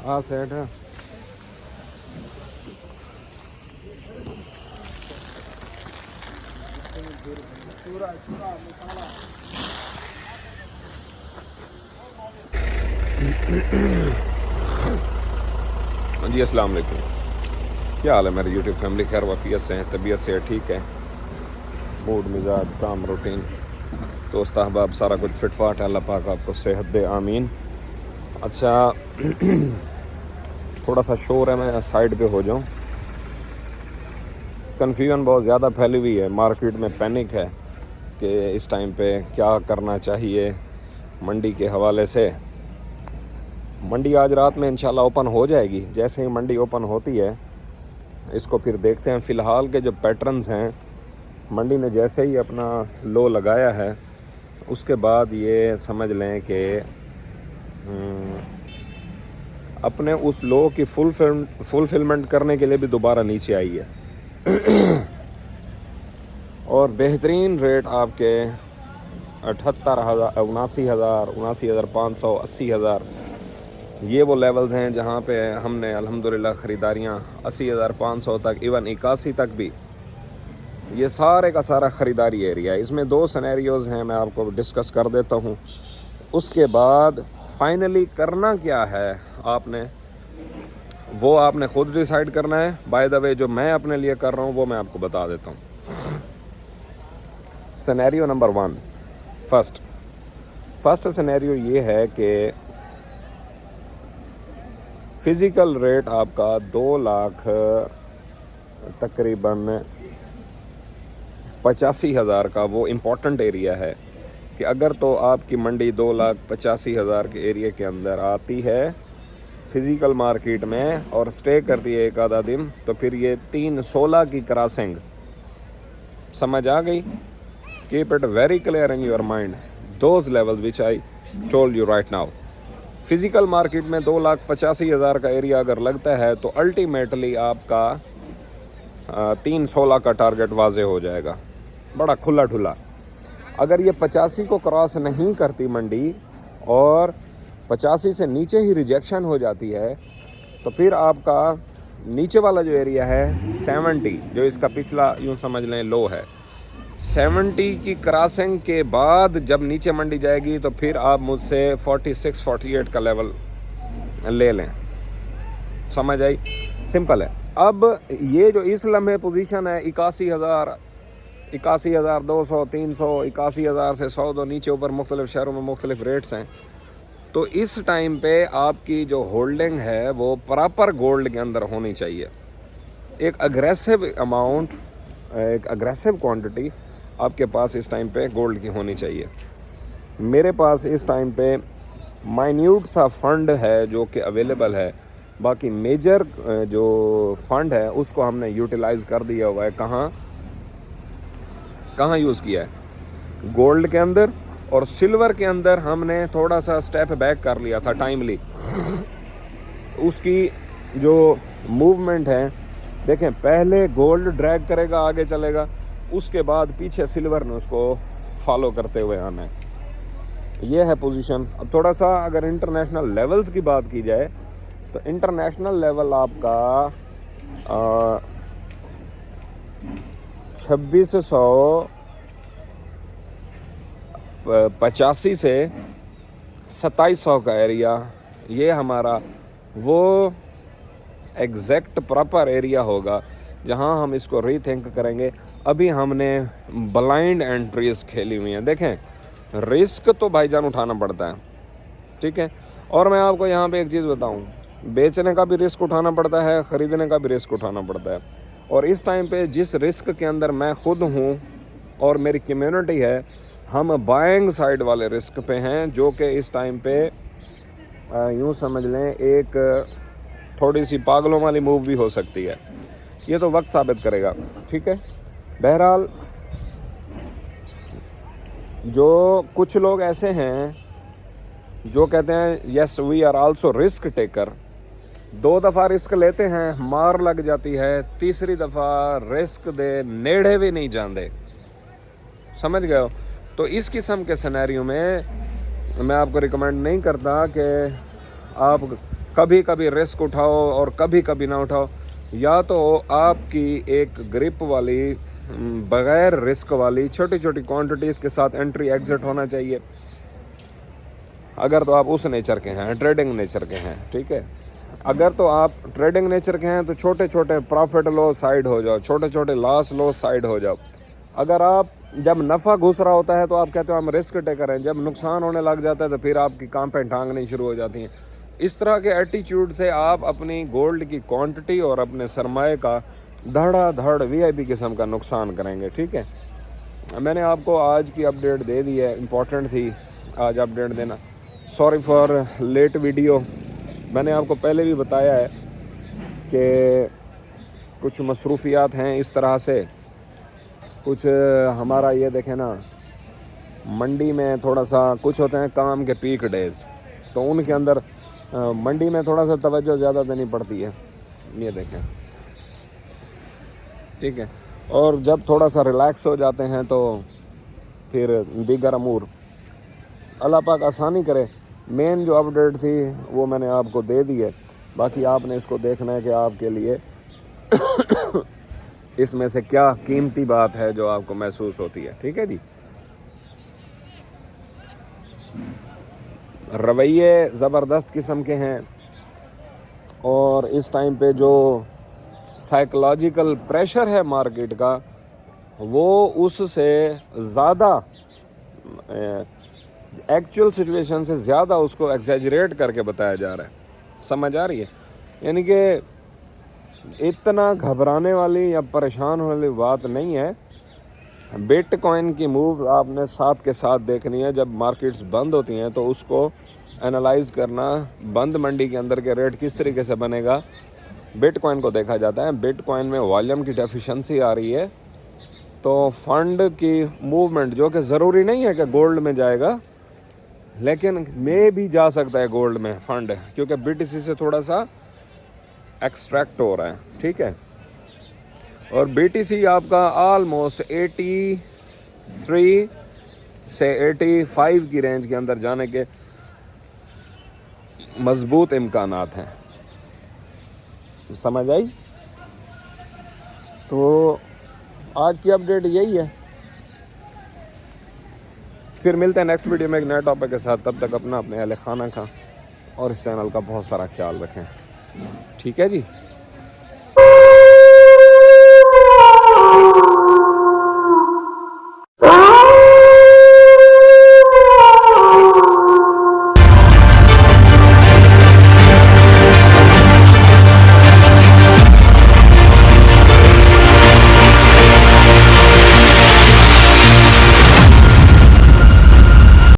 हाँ सेठ है। जी अस्सलाम वालेकुम, क्या हाल है मेरी यूट्यूब फैमिली? खैर वफ़ियत से हैं, तबीयत से ठीक है, मूड मिजाज काम रूटीन दोस्त अहबाब सारा कुछ फिट फाट है। अल्लाह पाक आपको सेहत दे, आमीन। अच्छा थोड़ा सा शोर है, मैं साइड पे हो जाऊं। कन्फ्यूजन बहुत ज़्यादा फैली हुई है, मार्केट में पैनिक है कि इस टाइम पे क्या करना चाहिए मंडी के हवाले से। मंडी आज रात में इंशाल्लाह ओपन हो जाएगी। जैसे ही मंडी ओपन होती है इसको फिर देखते हैं। फ़िलहाल के जो पैटर्न्स हैं, मंडी ने जैसे ही अपना लो लगाया है उसके बाद ये समझ लें कि अपने उस लो की फुलफिलमेंट करने के लिए भी दोबारा नीचे आई है। और बेहतरीन रेट आपके 78,000, 79,000, 79,500, 80,000, ये वो लेवल्स हैं जहाँ पे हमने अल्हम्दुलिल्लाह ख़रीदारियाँ 80,500 तक, इवन 81 तक भी, ये सारे का सारा ख़रीदारी एरिया है। इसमें दो सिनेरियोज़ हैं, मैं आपको डिस्कस कर देता हूँ। उसके बाद फाइनली करना क्या है आपने, वो आपने ख़ुद डिसाइड करना है। बाय द वे जो मैं अपने लिए कर रहा हूँ वो मैं आपको बता देता हूँ। सिनेरियो नंबर 1, फर्स्ट सिनेरियो ये है कि फ़िज़िकल रेट आपका 2 लाख तकरीबन 85,000 का वो इम्पोर्टेंट एरिया है कि अगर तो आपकी मंडी 2,85,000 के एरिया के अंदर आती है फ़िज़िकल मार्केट में और स्टे करती है एक आधा दिन, तो फिर ये 316 की क्रॉसिंग समझ आ गई। Keep it very clear in your mind those level which I told you right now. Physical market में 2,85,000 का एरिया अगर लगता है तो अल्टीमेटली आपका 316 का टारगेट वाजे हो जाएगा, बड़ा खुला ढुला। अगर ये 85 को क्रॉस नहीं करती मंडी और 85 से नीचे ही रिजेक्शन हो जाती है तो फिर आपका नीचे वाला जो एरिया है 70, जो इसका पिछला यूँ समझ लें लो है, 70 की क्रॉसिंग के बाद जब नीचे मंडी जाएगी तो फिर आप मुझसे 46, 48 का लेवल ले लें। समझ आई? सिंपल है। अब ये जो इस लम्हे पोजीशन है 81,000, 81,200, 300, 81,000 से 100 नीचे ऊपर मुख्तलिफ शहरों में मुख्तलिफ रेट्स हैं। तो इस टाइम पे आपकी जो होल्डिंग है वो प्रॉपर गोल्ड के अंदर होनी चाहिए। एक अग्रेसिव अमाउंट, एक अग्रेसिव क्वांटिटी आपके पास इस टाइम पे गोल्ड की होनी चाहिए। मेरे पास इस टाइम पे माइन्यूट सा फंड है जो कि अवेलेबल है, बाकी मेजर जो फंड है उसको हमने यूटिलाइज़ कर दिया हुआ है। कहाँ यूज़ किया है? गोल्ड के अंदर, और सिल्वर के अंदर हमने थोड़ा सा स्टेप बैक कर लिया था टाइमली। उसकी जो मूवमेंट है देखें, पहले गोल्ड ड्रैग करेगा, आगे चलेगा, उसके बाद पीछे सिल्वर ने उसको फॉलो करते हुए आना है। ये है पोजीशन। अब थोड़ा सा अगर इंटरनेशनल लेवल्स की बात की जाए तो इंटरनेशनल लेवल आपका 2685 से 2700 का एरिया, ये हमारा वो एग्जैक्ट प्रॉपर एरिया होगा जहां हम इसको रीथिंक करेंगे। अभी हमने ब्लाइंड एंट्रीज खेली हुई हैं। देखें, रिस्क तो भाईजान उठाना पड़ता है, ठीक है। और मैं आपको यहाँ पे एक चीज़ बताऊँ, बेचने का भी रिस्क उठाना पड़ता है, ख़रीदने का भी रिस्क उठाना पड़ता है। और इस टाइम पे जिस रिस्क के अंदर मैं खुद हूँ और मेरी कम्युनिटी है, हम बाइंग साइड वाले रिस्क पे हैं, जो कि इस टाइम पे यूँ समझ लें एक थोड़ी सी पागलों वाली मूव भी हो सकती है। ये तो वक्त साबित करेगा, ठीक है। बहरहाल जो कुछ लोग ऐसे हैं जो कहते हैं yes we are also risk taker, 2 दफ़ा रिस्क लेते हैं, मार लग जाती है, तीसरी दफ़ा रिस्क दे नेड़े भी नहीं जाते। समझ गए हो? तो इस किस्म के सिनेरियो में मैं आपको रिकमेंड नहीं करता कि आप कभी कभी रिस्क उठाओ और कभी कभी ना उठाओ। या तो आपकी एक ग्रिप वाली बग़ैर रिस्क वाली छोटी छोटी क्वांटिटीज़ के साथ एंट्री एग्ज़िट होना चाहिए, अगर तो आप उस नेचर के हैं, ट्रेडिंग नेचर के हैं, ठीक है। अगर तो आप ट्रेडिंग नेचर के हैं तो छोटे छोटे प्रॉफिट लो साइड हो जाओ, छोटे छोटे लॉस लो साइड हो जाओ। अगर आप जब नफ़ा घुस रहा होता है तो आप कहते हो हम रिस्क टेकर हैं, जब नुकसान होने लग जाता है तो फिर आपकी कांपें टांगनी शुरू हो जाती हैं। इस तरह के एटीट्यूड से आप अपनी गोल्ड की क्वांटिटी और अपने सरमाए का धड़ाधड़ वीआईपी किस्म का नुकसान करेंगे, ठीक है। मैंने आपको आज की अपडेट दे दी है, इम्पॉर्टेंट थी आज अपडेट देना। Sorry for late video. मैंने आपको पहले भी बताया है कि कुछ मसरूफियात हैं इस तरह से, कुछ हमारा ये देखें ना, मंडी में थोड़ा सा कुछ होते हैं काम के पीक डेज़, तो उनके अंदर मंडी में थोड़ा सा तवज्जो ज़्यादा देनी पड़ती है, ये देखें, ठीक है। और जब थोड़ा सा रिलैक्स हो जाते हैं तो फिर दीगर अमूर अल्लाह पाक आसानी करे। मेन जो अपडेट थी वो मैंने आपको दे दी है, बाकी आपने इसको देखना है कि आपके लिए इसमें से क्या कीमती बात है जो आपको महसूस होती है, ठीक है जी। रवैये ज़बरदस्त किस्म के हैं और इस टाइम पे जो साइकोलॉजिकल प्रेशर है मार्केट का वो उससे ज़्यादा एक्चुअल सिचुएशन से ज़्यादा उसको एग्जैजरेट करके बताया जा रहा है। समझ आ रही है? यानी कि इतना घबराने वाली या परेशान होने वाली बात नहीं है। बिटकॉइन की मूव आपने साथ के साथ देखनी है। जब मार्केट्स बंद होती हैं तो उसको एनालाइज करना, बंद मंडी के अंदर के रेट किस तरीके से बनेगा, बिटकॉइन को देखा जाता है। बिटकॉइन में वॉल्यूम की डेफिशिएंसी आ रही है, तो फंड की मूवमेंट, जो कि ज़रूरी नहीं है कि गोल्ड में जाएगा, लेकिन में भी जा सकता है गोल्ड में फंड, क्योंकि बीटीसी से थोड़ा सा एक्सट्रैक्ट हो रहा है, ठीक है। और बीटीसी आपका ऑलमोस्ट 83 से 85 की रेंज के अंदर जाने के मजबूत इम्कानात हैं। समझ आई? तो आज की अपडेट यही है। फिर मिलते हैं नेक्स्ट वीडियो में एक नए टॉपिक के साथ। तब तक अपना अपने अहले खाना का और इस चैनल का बहुत सारा ख्याल रखें, ठीक है जी।